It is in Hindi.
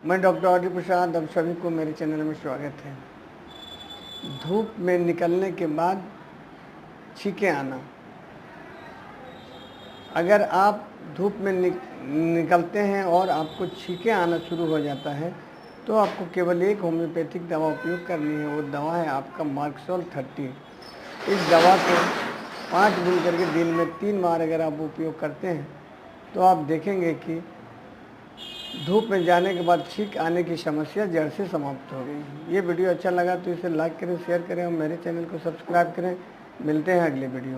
मैं डॉक्टर ऑडी प्रसाद, आप सभी को मेरे चैनल में स्वागत है। धूप में निकलने के बाद छींकें आना। अगर आप धूप में निकलते हैं और आपको छींकें आना शुरू हो जाता है तो आपको केवल एक होम्योपैथिक दवा उपयोग करनी है। वो दवा है आपका मार्क्सोल 30। इस दवा को 5 दिन करके दिन में 3 बार अगर आप उपयोग करते हैं तो आप देखेंगे कि धूप में जाने के बाद छींक आने की समस्या जड़ से समाप्त हो गई। ये वीडियो अच्छा लगा तो इसे लाइक करें, शेयर करें और मेरे चैनल को सब्सक्राइब करें। मिलते हैं अगले वीडियो।